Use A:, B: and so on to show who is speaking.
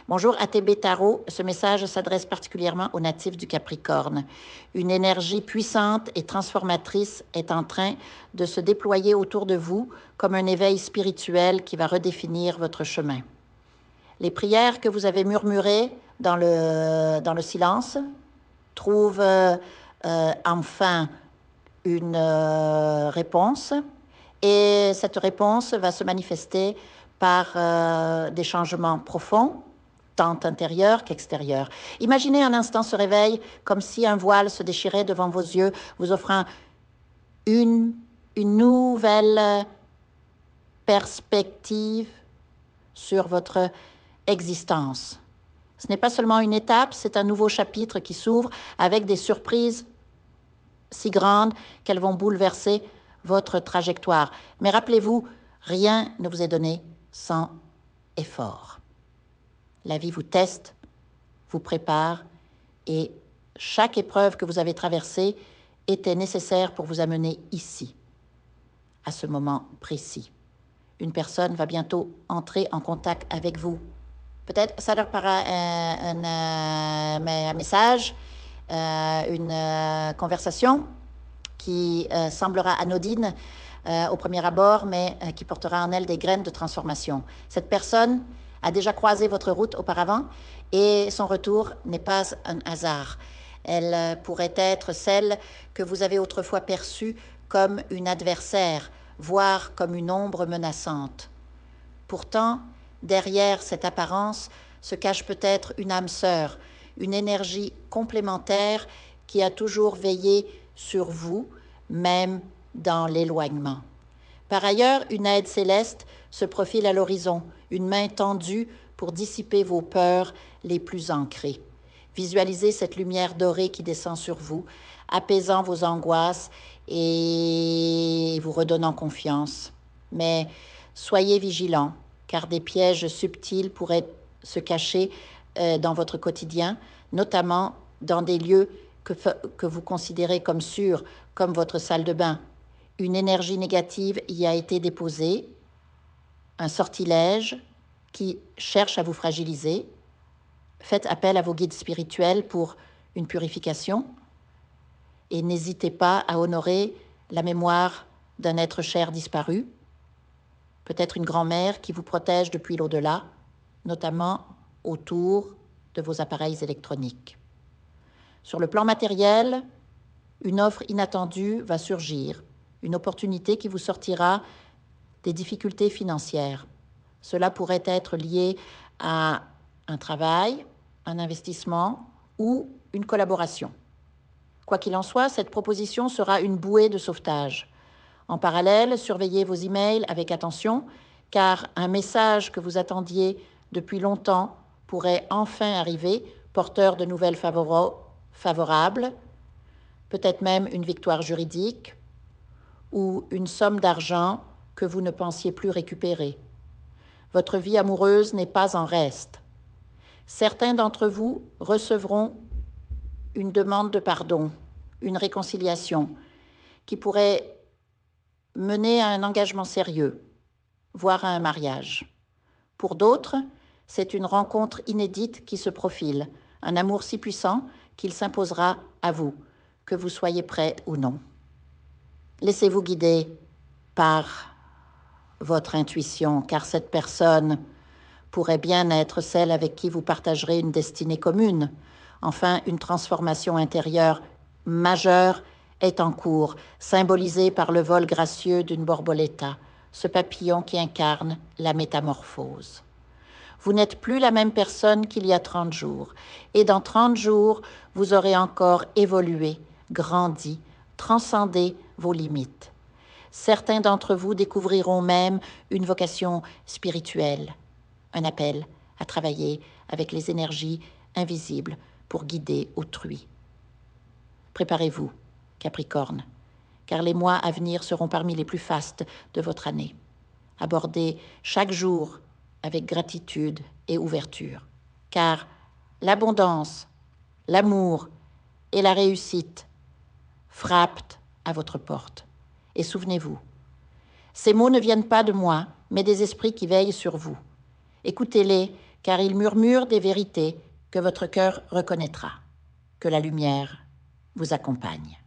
A: Bonjour ATB Tarot, ce message s'adresse particulièrement aux natifs du Capricorne. Une énergie puissante et transformatrice est en train de se déployer autour de vous comme un éveil spirituel qui va redéfinir votre chemin. Les prières que vous avez murmurées dans le silence trouvent enfin une réponse et cette réponse va se manifester par des changements profonds, tant intérieurs qu'extérieurs. Imaginez un instant ce réveil comme si un voile se déchirait devant vos yeux, vous offrant une nouvelle perspective sur votre existence. Ce n'est pas seulement une étape, c'est un nouveau chapitre qui s'ouvre avec des surprises si grandes qu'elles vont bouleverser votre trajectoire. Mais rappelez-vous, rien ne vous est donné sans effort. La vie vous teste, vous prépare et chaque épreuve que vous avez traversée était nécessaire pour vous amener ici, à ce moment précis. Une personne va bientôt entrer en contact avec vous. Peut-être ça leur paraît un message, une conversation qui semblera anodine au premier abord, mais qui portera en elle des graines de transformation. Cette personne a déjà croisé votre route auparavant et son retour n'est pas un hasard. Elle pourrait être celle que vous avez autrefois perçue comme une adversaire, voire comme une ombre menaçante. Pourtant, derrière cette apparence se cache peut-être une âme sœur, une énergie complémentaire qui a toujours veillé sur vous, même dans l'éloignement. Par ailleurs, une aide céleste se profile à l'horizon, une main tendue pour dissiper vos peurs les plus ancrées. Visualisez cette lumière dorée qui descend sur vous, apaisant vos angoisses et vous redonnant confiance. Mais soyez vigilants, car des pièges subtils pourraient se cacher dans votre quotidien, notamment dans des lieux que vous considérez comme sûrs, comme votre salle de bain. Une énergie négative y a été déposée, un sortilège qui cherche à vous fragiliser. Faites appel à vos guides spirituels pour une purification et n'hésitez pas à honorer la mémoire d'un être cher disparu, peut-être une grand-mère qui vous protège depuis l'au-delà, notamment autour de vos appareils électroniques. Sur le plan matériel, une offre inattendue va surgir, une opportunité qui vous sortira des difficultés financières. Cela pourrait être lié à un travail, un investissement ou une collaboration. Quoi qu'il en soit, cette proposition sera une bouée de sauvetage. En parallèle, surveillez vos emails avec attention, car un message que vous attendiez depuis longtemps pourrait enfin arriver, porteur de nouvelles favorables, peut-être même une victoire juridique ou une somme d'argent que vous ne pensiez plus récupérer. Votre vie amoureuse n'est pas en reste. Certains d'entre vous recevront une demande de pardon, une réconciliation, qui pourrait mener à un engagement sérieux, voire à un mariage. Pour d'autres, c'est une rencontre inédite qui se profile, un amour si puissant qu'il s'imposera à vous, que vous soyez prêt ou non. Laissez-vous guider par votre intuition, car cette personne pourrait bien être celle avec qui vous partagerez une destinée commune. Enfin, une transformation intérieure majeure est en cours, symbolisée par le vol gracieux d'une borboleta, ce papillon qui incarne la métamorphose. Vous n'êtes plus la même personne qu'il y a 30 jours, et dans 30 jours, vous aurez encore évolué, grandi, transcendé vos limites. Certains d'entre vous découvriront même une vocation spirituelle, un appel à travailler avec les énergies invisibles pour guider autrui. Préparez-vous, Capricorne, car les mois à venir seront parmi les plus fastes de votre année. Abordez chaque jour avec gratitude et ouverture, car l'abondance, l'amour et la réussite frappent à votre porte. Et souvenez-vous, ces mots ne viennent pas de moi, mais des esprits qui veillent sur vous. Écoutez-les, car il murmure des vérités que votre cœur reconnaîtra. Que la lumière vous accompagne.